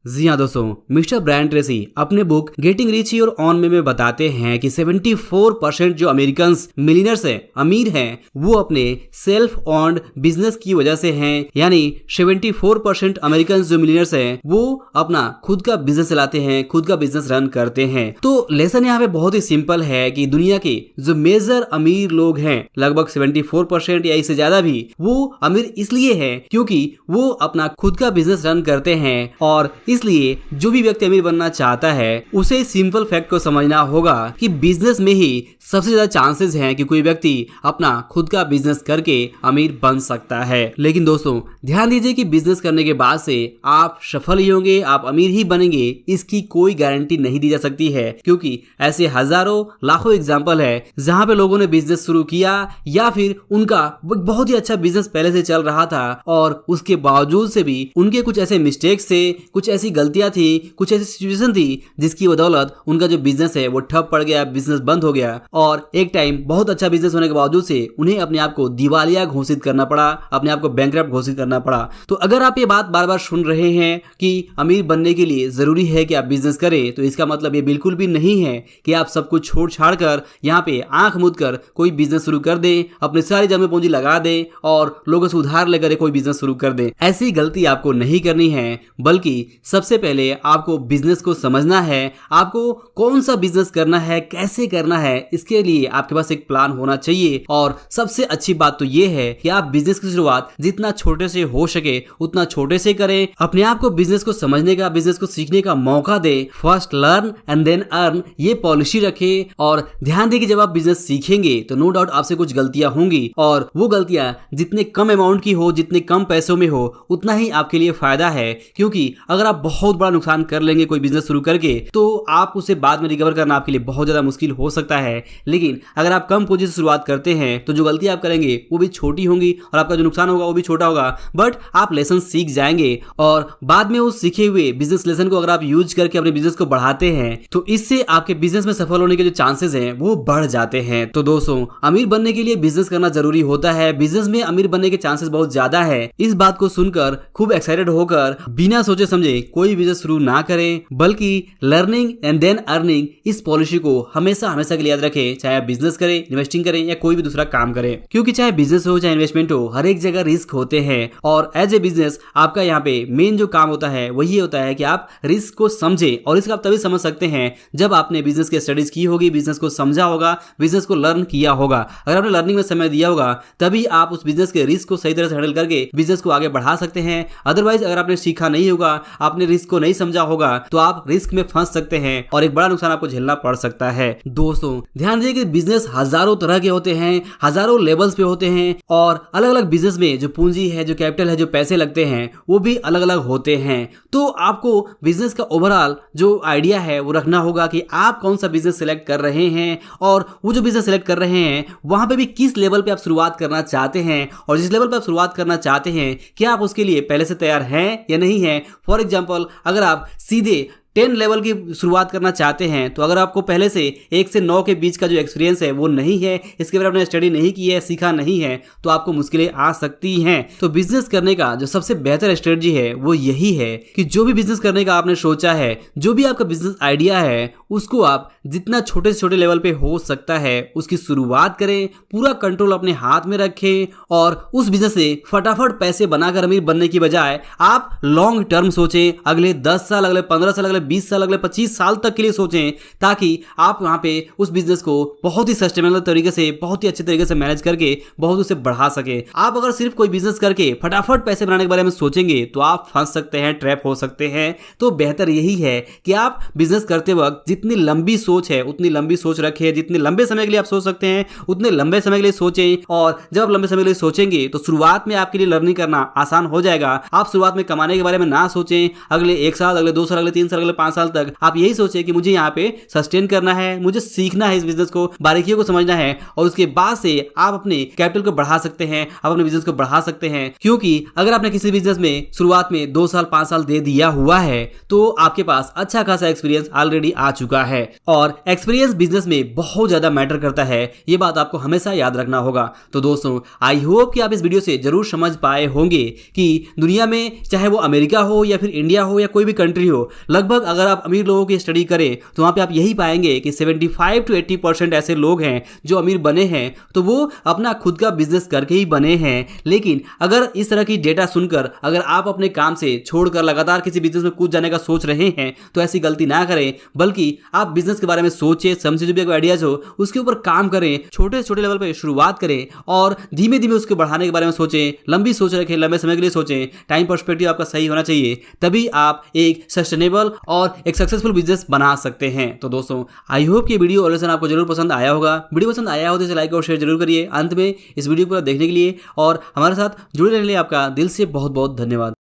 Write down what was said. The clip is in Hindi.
जी हाँ दोस्तों, मिस्टर ब्रायन ट्रेसी अपने book getting rich your own में बताते हैं कि 74% जो अमेरिकन मिलियनर्स हैं, अमीर हैं, वो अपने सेल्फ ऑन्ड बिजनेस की वजह से हैं। यानी 74% अमेरिकन जो मिलियनर्स हैं वो अपना खुद का बिजनेस चलाते हैं, खुद का बिजनेस रन करते हैं। तो लेसन यहाँ पे बहुत ही सिंपल है कि दुनिया के जो मेजर अमीर लोग हैं, लगभग 74% या इससे ज्यादा भी, वो अमीर इसलिए है क्योंकि वो अपना खुद का बिजनेस रन करते हैं। और इसलिए जो भी व्यक्ति अमीर बनना चाहता है उसे सिंपल फैक्ट को समझना होगा कि बिजनेस में ही सबसे ज्यादा चांसेस हैं कि कोई व्यक्ति अपना खुद का बिजनेस करके अमीर बन सकता है। लेकिन दोस्तों ध्यान दीजिए कि बिजनेस करने के बाद से आप सफल ही होंगे, आप अमीर ही बनेंगे, इसकी कोई गारंटी नहीं दी जा सकती है। क्योंकि ऐसे हजारों लाखों एग्जाम्पल है जहां पे लोगों ने बिजनेस शुरू किया या फिर उनका बहुत ही अच्छा बिजनेस पहले से चल रहा था और उसके बावजूद से भी उनके कुछ ऐसे मिस्टेक्स थे, कुछ ऐसी गलतियां थी, कुछ ऐसी सिचुएशन थी जिसकी बदौलत उनका जो बिजनेस है वो ठप पड़ गया, बिजनेस बंद हो गया और एक टाइम बहुत अच्छा बिजनेस होने के बावजूद से उन्हें अपने आप को दिवालिया घोषित करना पड़ा, अपने आप को बैंकरप्ट घोषित करना पड़ा। तो अगर आप ये बात बार बार सुन रहे हैं कि अमीर बनने के लिए जरूरी है कि आप बिजनेस करें, तो इसका मतलब ये बिल्कुल भी नहीं है कि आप सब कुछ छोड़ छाड़ कर यहाँ पे आंख मूंद कर कोई बिजनेस शुरू कर दें, अपनी सारी जमा पूंजी लगा दें और लोगों से उधार लेकर कोई बिजनेस शुरू कर दें। ऐसी गलती आपको नहीं करनी है, बल्कि सबसे पहले आपको बिजनेस को समझना है, आपको कौन सा बिजनेस करना है, कैसे करना है, इसके लिए आपके पास एक प्लान होना चाहिए। और सबसे अच्छी बात तो ये है कि आप बिजनेस की शुरुआत जितना छोटे से हो सके उतना छोटे से करें। अपने आप को बिजनेस को समझने का, बिजनेस को सीखने का मौका दे। First learn and then earn, ये पॉलिसी रखें। और ध्यान दें कि जब आप बिजनेस सीखेंगे तो नो डाउट आपसे कुछ गलतियां होंगी और वो गलतियां जितने कम अमाउंट की हो, जितने कम पैसों में हो, उतना ही आपके लिए फायदा है। क्योंकि अगर आप बहुत बड़ा नुकसान कर लेंगे कोई बिजनेस शुरू करके तो आप उसे बाद में रिकवर करना आपके लिए बहुत ज्यादा मुश्किल हो सकता है। लेकिन अगर आप कम पूंजी से शुरुआत करते हैं तो जो गलती आप करेंगे वो भी छोटी होंगी और आपका जो नुकसान होगा वो भी छोटा होगा, बट आप लेसन सीख जाएंगे और बाद में उस सीखे हुए बिजनेस लेसन को अगर आप यूज करके अपने बिजनेस को बढ़ाते हैं तो इससे आपके बिजनेस में सफल होने के जो चांसेस हैं वो बढ़ जाते हैं। तो दोस्तों अमीर बनने के लिए बिजनेस करना जरूरी होता है, बिजनेस में अमीर बनने के चांसेस बहुत ज्यादा है। इस बात को सुनकर खूब एक्साइटेड होकर बिना सोचे समझे कोई बिजनेस शुरू ना करें, बल्कि लर्निंग एंड देन अर्निंग इस पॉलिसी को हमेशा हमेशा के लिए याद रखें। चाहे आप बिजनेस करें, इन्वेस्टिंग करें या कोई भी दूसरा काम करें, क्योंकि चाहे बिजनेस हो चाहे इन्वेस्टमेंट हो, हर एक जगह रिस्क होते हैं। और एज ए बिजनेस आपका यहाँ पे मेन जो काम होता है वही होता है कि आप रिस्क को समझे। और इसका आप तभी समझ सकते हैं जब आपने बिजनेस की स्टडीज की होगी, बिजनेस को समझा होगा, बिजनेस को लर्न किया होगा। अगर आपने लर्निंग में समय दिया होगा तभी आप उस बिजनेस के रिस्क को सही तरह से हैंडल करके बिजनेस को आगे बढ़ा सकते हैं। अदरवाइज अगर आपने सीखा नहीं होगा, आपने रिस्क को नहीं समझा होगा, तो आप रिस्क में फंस सकते हैं और एक बड़ा नुकसान आपको झेलना पड़ सकता है। दोस्तों ध्यान दीजिए कि बिजनेस हजारों तरह के होते हैं, हजारों लेवल्स पे होते हैं और अलग अलग बिजनेस में जो पूंजी है, जो कैपिटल है, जो पैसे लगते हैं वो भी अलग अलग होते हैं। तो आपको बिजनेस का ओवरऑल जो आइडिया है वो रखना होगा कि आप कौन सा बिजनेस सिलेक्ट कर रहे हैं और वो जो बिजनेस सिलेक्ट कर रहे हैं वहां पे भी किस लेवल पे आप शुरुआत करना चाहते हैं और जिस लेवल पे आप शुरुआत करना चाहते हैं क्या आप उसके लिए पहले से तैयार हैं या नहीं है। फॉर एग्जांपल अगर आप सीधे 10 लेवल की शुरुआत करना चाहते हैं तो अगर आपको पहले से 1 से 9 के बीच का जो एक्सपीरियंस है वो नहीं है, इसके बारे में आपने स्टडी नहीं की है, सीखा नहीं है, तो आपको मुश्किलें आ सकती हैं। तो बिजनेस करने का जो सबसे बेहतर स्ट्रेटजी है वो यही है कि जो भी बिजनेस करने का आपने सोचा है, जो भी आपका बिजनेस आइडिया है, उसको आप जितना छोटे से छोटे लेवल पे हो सकता है उसकी शुरुआत करें, पूरा कंट्रोल अपने हाथ में रखें और उस बिजनेस से फटाफट पैसे बनाकर अमीर बनने की बजाय आप लॉन्ग टर्म सोचें। अगले 10 साल, अगले 15 साल, अगले 20 साल, अगले 25 साल तक के लिए सोचें, ताकि आप वहां पे उस बिजनेस को बहुत ही सस्टेनेबल तरीके से, बहुत ही अच्छे तरीके से मैनेज करके बहुत उसे बढ़ा सके। आप अगर सिर्फ कोई बिजनेस करके फटाफट पैसे बनाने के बारे में सोचेंगे तो आप फंस सकते हैं, ट्रैप हो सकते हैं। तो बेहतर यही है कि आप बिजनेस करते वक्त जितनी लंबी सोच है उतनी लंबी सोच रखें, जितने लंबे समय के लिए आप सोच सकते हैं उतने लंबे समय के लिए सोचें। और जब आप लंबे समय के लिए सोचेंगे तो शुरुआत में आपके लिए लर्निंग करना आसान हो जाएगा। आप शुरुआत में कमाने के बारे में ना सोचें, अगले 1 साल, अगले 2 साल, अगले 3 साल, अगले 5 साल तक आप यही सोचे कि मुझे यहाँ पे सस्टेन करना है, मुझे सीखना है, इस बिजनेस को बारीकियों को समझना है, और उसके बाद से आप अपने कैपिटल को बढ़ा सकते हैं, आप अपने बिजनेस को बढ़ा सकते हैं। क्योंकि अगर आपने किसी बिजनेस में शुरुआत में 2 साल 5 साल दे दिया हुआ है तो आपके पास अच्छा खासा एक्सपीरियंस ऑलरेडी आ चुका है, और एक्सपीरियंस बिजनेस में बहुत ज्यादा मैटर करता है। ये बात आपको हमेशा याद रखना होगा। तो दोस्तों, आई होप कि आप इस वीडियो से जरूर समझ पाए होंगे कि दुनिया में चाहे वो अमेरिका हो या फिर इंडिया हो या कोई भी कंट्री हो, लगभग अगर आप अमीर लोगों की स्टडी करें तो वहां पे आप यही पाएंगे कि 75 to 80% ऐसे लोग हैं जो अमीर बने हैं तो वो अपना खुद का बिजनेस करके ही बने हैं। लेकिन अगर इस तरह की डेटा सुनकर अगर आप अपने काम से छोड़कर लगातार किसी बिजनेस में कूद जाने का सोच रहे हैं तो ऐसी गलती ना करें, बल्कि आप बिजनेस के बारे में सोचें, समझे, जो भी आइडियाज हो उसके ऊपर काम करें, छोटे छोटे लेवल पर शुरुआत करें और धीमे धीमे उसको बढ़ाने के बारे में सोचें, लंबी सोच रखें, लंबे समय के लिए सोचें, टाइम पर्सपेक्टिव आपका सही होना चाहिए, तभी आप एक सस्टेनेबल और एक सक्सेसफुल बिजनेस बना सकते हैं। तो दोस्तों, आई होप कि वीडियो और लेसन आपको जरूर पसंद आया होगा। वीडियो पसंद आया हो तो इसे लाइक और शेयर जरूर करिए। अंत में इस वीडियो को देखने के लिए और हमारे साथ जुड़े रहने के लिए आपका दिल से बहुत बहुत धन्यवाद।